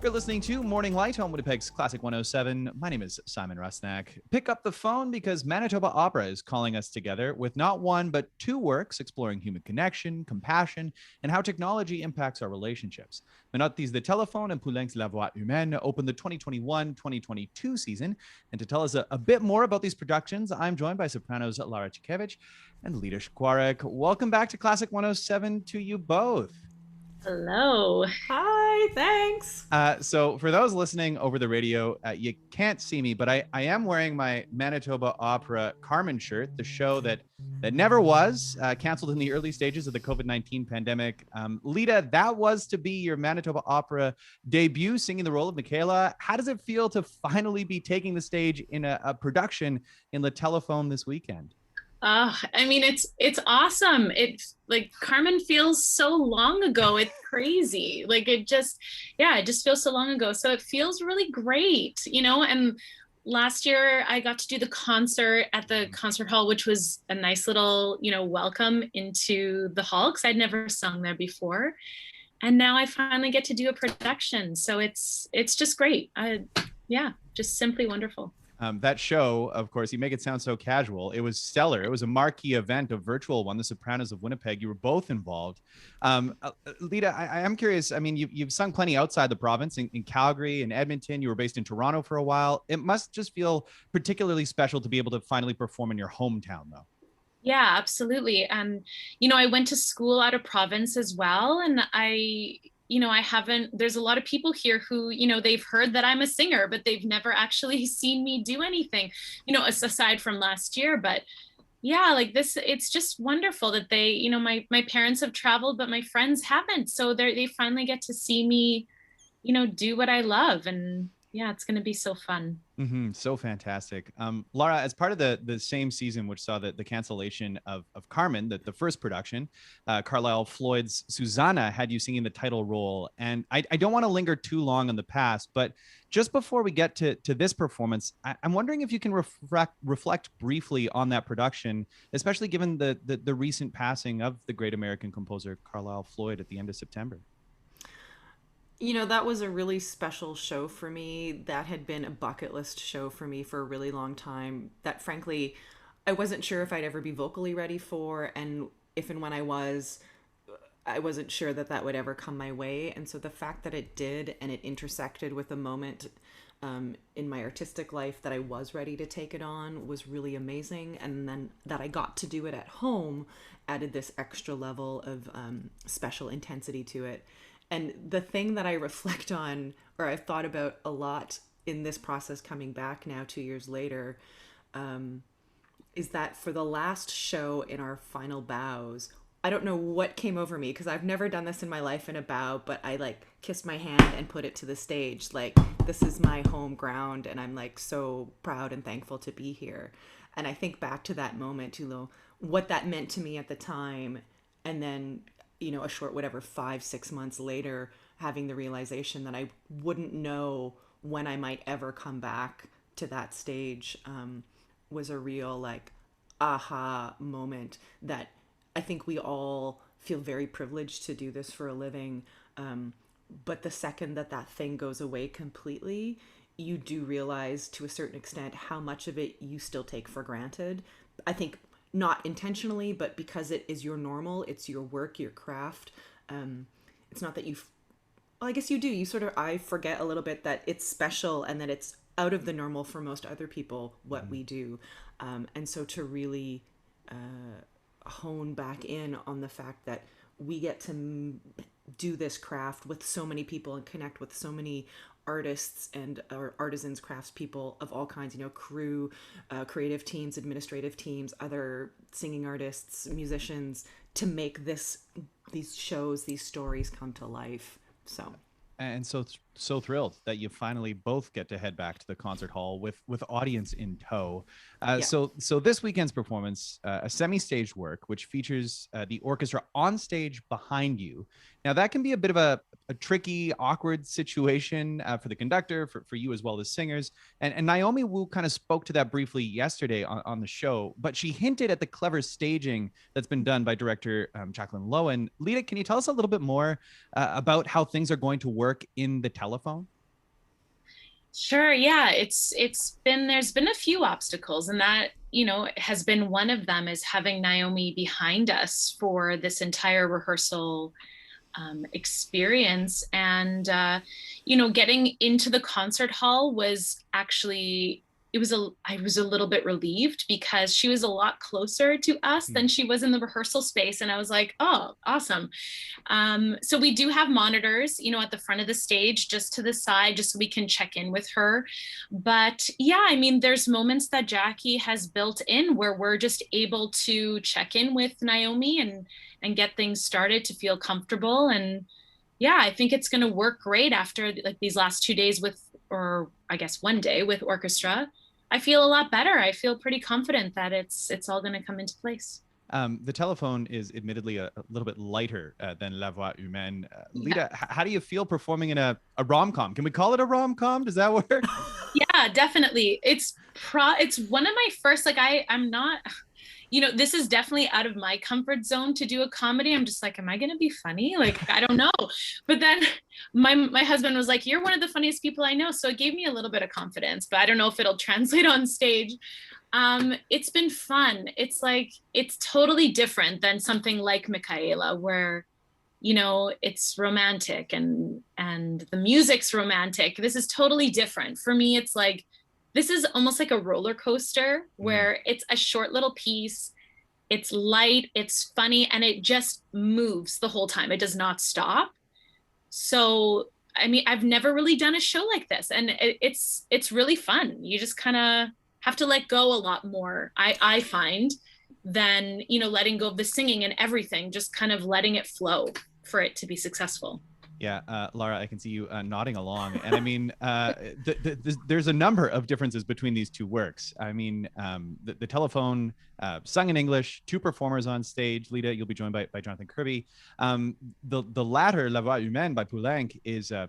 You're listening to Morning Light on Winnipeg's Classic 107. My name is Simon Rusnak. Pick up the phone because Manitoba Opera is calling us together with not one, but two works exploring human connection, compassion, and how technology impacts our relationships. Menotti's The Telephone and Poulenc's La Voix Humaine opened the 2021-2022 season. And to tell us a bit more about these productions, I'm joined by Sopranos Lara Ciekiewicz and Lida Szkwarek. Welcome back to Classic 107 to you both. Hello. Hi, thanks. So for those listening over the radio, you can't see me, but I am wearing my Manitoba Opera Carmen shirt, the show that never was, canceled in the early stages of the COVID-19 pandemic. Lida, that was to be your Manitoba Opera debut, singing the role of Michaela. How does it feel to finally be taking the stage in a production in the Telephone this weekend? It's awesome. It's like Carmen feels so long ago. It's crazy. It just feels so long ago. So it feels really great, and last year I got to do the concert at the concert hall, which was a nice little, welcome into the hall because I'd never sung there before. And now I finally get to do a production. So it's just great. Just simply wonderful. That show, of course, you make it sound so casual. It was stellar. It was a marquee event, a virtual one, the Sopranos of Winnipeg. You were both involved. Lida, I am curious. I mean, you've sung plenty outside the province, in Calgary and Edmonton. You were based in Toronto for a while. It must just feel particularly special to be able to finally perform in your hometown, though. Yeah, absolutely. And, I went to school out of province as well. And there's a lot of people here who, they've heard that I'm a singer, but they've never actually seen me do anything, aside from last year. But yeah, it's just wonderful that they, my parents have traveled, but my friends haven't. So they finally get to see me, do what I love. And yeah, it's going to be so fun. Mm-hmm. So fantastic. Lara, as part of the same season, which saw the cancellation of Carmen, the first production, Carlisle Floyd's Susanna had you singing the title role. And I don't want to linger too long on the past, but just before we get to this performance, I'm wondering if you can reflect briefly on that production, especially given the recent passing of the great American composer Carlisle Floyd at the end of September. That was a really special show for me. That had been a bucket list show for me for a really long time that, frankly, I wasn't sure if I'd ever be vocally ready for. And if and when I wasn't sure that would ever come my way. And so the fact that it did, and it intersected with a moment in my artistic life that I was ready to take it on, was really amazing. And then that I got to do it at home added this extra level of special intensity to it. And the thing that I reflect on, or I've thought about a lot in this process coming back now 2 years later, is that for the last show in our final bows, I don't know what came over me, because I've never done this in my life in a bow, but I kissed my hand and put it to the stage. This is my home ground, and I'm so proud and thankful to be here. And I think back to that moment, what that meant to me at the time, and then a short, 5-6 months later, having the realization that I wouldn't know when I might ever come back to that stage, was a real aha moment that I think we all feel very privileged to do this for a living. But the second that thing goes away completely, you do realize to a certain extent how much of it you still take for granted. I think not intentionally, but because it is your normal, it's your work, your craft. It's not that I guess you do. I forget a little bit that it's special and that it's out of the normal for most other people, what we do. And so to really hone back in on the fact that we get to do this craft with so many people and connect with so many artists and artisans, craftspeople of all kinds, crew, creative teams, administrative teams, other singing artists, musicians, to make these shows, these stories come to life. And so thrilled that you finally both get to head back to the concert hall with audience in tow. So this weekend's performance, a semi-staged work, which features the orchestra on stage behind you. Now that can be a bit of a tricky, awkward situation for the conductor, for you as well as singers. And Naomi Wu kind of spoke to that briefly yesterday on the show, but she hinted at the clever staging that's been done by director Jacqueline Lowen. Lida, can you tell us a little bit more about how things are going to work in the Telephone? Sure, yeah, it's been there's been a few obstacles, and that, has been one of them, is having Naomi behind us for this entire rehearsal experience. And getting into the concert hall was actually, I was a little bit relieved because she was a lot closer to us than she was in the rehearsal space, and I was like, oh, awesome. So we do have monitors, at the front of the stage, just to the side, just so we can check in with her. But yeah, I mean, there's moments that Jackie has built in where we're just able to check in with Naomi and get things started to feel comfortable. And yeah, I think it's going to work great after like these last 2 days with, or I guess one day with orchestra. I feel a lot better. I feel pretty confident that it's all going to come into place. The telephone is admittedly a little bit lighter than La Voix Humaine. Yeah. Lida, how do you feel performing in a rom-com? Can we call it a rom-com? Does that work? Yeah, definitely. It's one of my first, like, I'm not, this is definitely out of my comfort zone to do a comedy. I'm just like, am I going to be funny? Like, I don't know. But then my husband was like, you're one of the funniest people I know. So it gave me a little bit of confidence, but I don't know if it'll translate on stage. It's been fun. It's like, it's totally different than something like Michaela, where, it's romantic and the music's romantic. This is totally different. For me, it's like, this is almost like a roller coaster where it's a short little piece. It's light, it's funny, and it just moves the whole time. It does not stop. So, I mean, I've never really done a show like this, and it's really fun. You just kind of have to let go a lot more, I find, than, letting go of the singing and everything, just kind of letting it flow for it to be successful. Yeah, Lara, I can see you nodding along. And I mean, there's a number of differences between these two works. I mean, the telephone sung in English, two performers on stage. Lida, you'll be joined by Jonathan Kirby. The latter, La Voix Humaine by Poulenc, is a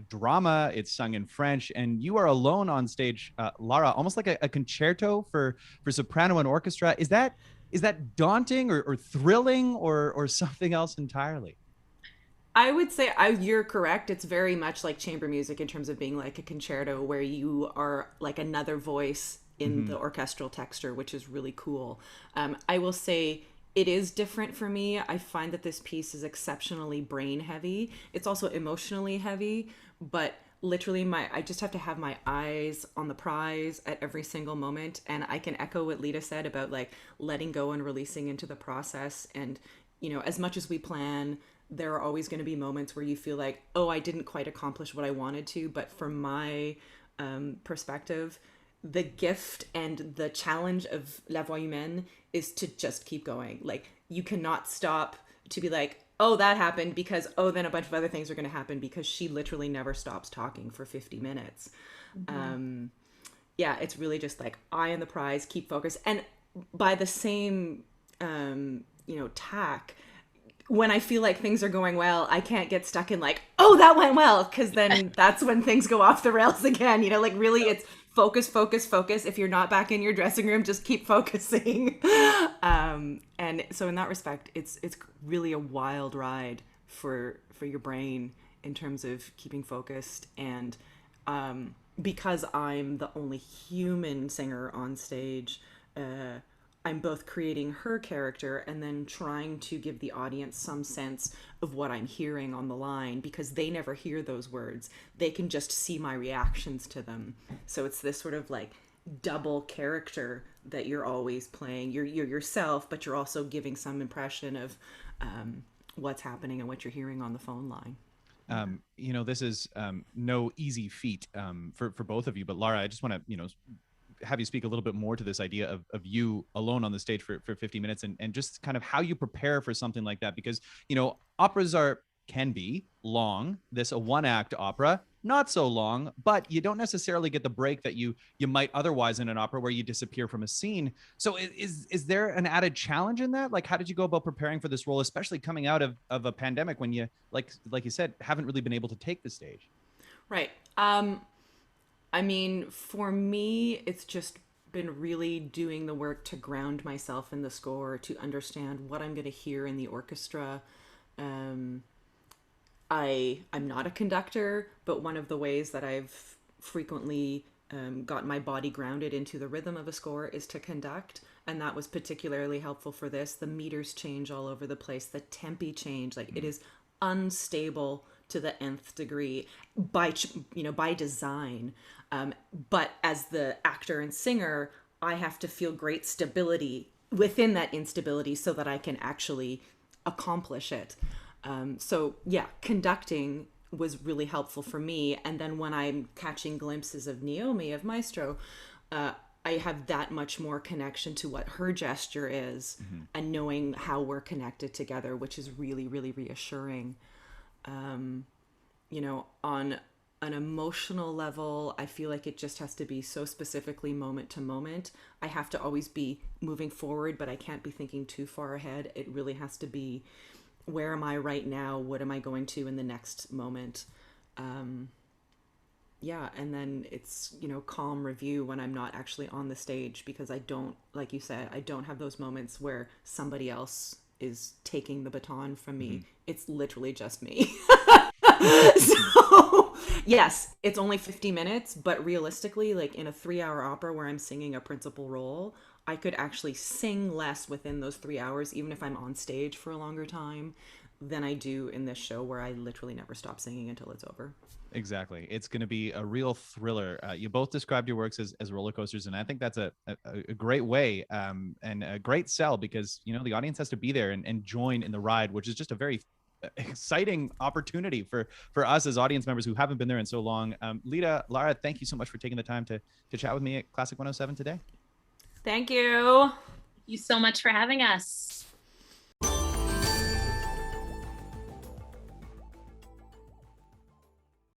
drama. It's sung in French. And you are alone on stage, Lara, almost like a concerto for soprano and orchestra. Is that daunting or thrilling or something else entirely? I would say you're correct. It's very much like chamber music in terms of being like a concerto where you are like another voice in the orchestral texture, which is really cool. I will say it is different for me. I find that this piece is exceptionally brain heavy. It's also emotionally heavy, but literally I just have to have my eyes on the prize at every single moment. And I can echo what Lida said about like letting go and releasing into the process. And, as much as we plan, there are always going to be moments where you feel like, oh, I didn't quite accomplish what I wanted to. But from my perspective, the gift and the challenge of La Voix Humaine is to just keep going. Like, you cannot stop to be like, oh, that happened because, oh, then a bunch of other things are going to happen, because she literally never stops talking for 50 minutes. Yeah, it's really just like eye on the prize, keep focused. And by the same, tack, when I feel like things are going well, I can't get stuck in like, oh, that went well, because then that's when things go off the rails again. Like, really, it's focus, focus, focus. If you're not back in your dressing room, just keep focusing. And so in that respect, it's really a wild ride for your brain in terms of keeping focused. And because I'm the only human singer on stage, I'm both creating her character and then trying to give the audience some sense of what I'm hearing on the line, because they never hear those words. They can just see my reactions to them. So it's this sort of like double character that you're always playing. You're yourself, but you're also giving some impression of what's happening and what you're hearing on the phone line. This is no easy feat for both of you, but Lara, I just want to, have you speak a little bit more to this idea of you alone on the stage for 50 minutes and just kind of how you prepare for something like that. Because, operas can be long. This a one-act opera, not so long, but you don't necessarily get the break that you might otherwise in an opera where you disappear from a scene. So is there an added challenge in that? Like, how did you go about preparing for this role, especially coming out of a pandemic when you, like you said, haven't really been able to take the stage? Right. I mean, for me, it's just been really doing the work to ground myself in the score, to understand what I'm going to hear in the orchestra. I'm not a conductor, but one of the ways that I've frequently got my body grounded into the rhythm of a score is to conduct. And that was particularly helpful for this. The meters change all over the place. The tempi change. Like, it is unstable to the nth degree by design. But as the actor and singer, I have to feel great stability within that instability so that I can actually accomplish it. So yeah, conducting was really helpful for me. And then when I'm catching glimpses of Naomi, of Maestro, I have that much more connection to what her gesture is, and knowing how we're connected together, which is really, really reassuring. You know, on an emotional level, I feel like it just has to be so specifically moment to moment. I have to always be moving forward, but I can't be thinking too far ahead. It really has to be, where am I right now? What am I going to in the next moment? Yeah, and then it's, you know, calm review when I'm not actually on the stage, because I don't, like you said, I don't have those moments where somebody else is taking the baton from me. It's literally just me. So yes, it's only 50 minutes, but realistically, like in a 3-hour opera where I'm singing a principal role, I could actually sing less within those 3 hours, even if I'm on stage for a longer time, than I do in this show where I literally never stop singing until it's over. Exactly. It's going to be a real thriller. You both described your works as roller coasters, and I think that's a great way and a great sell, because, you know, the audience has to be there and join in the ride, which is just a very exciting opportunity for us as audience members who haven't been there in so long. Lida, Lara, thank you so much for taking the time to chat with me at Classic 107 today. Thank you. Thank you so much for having us.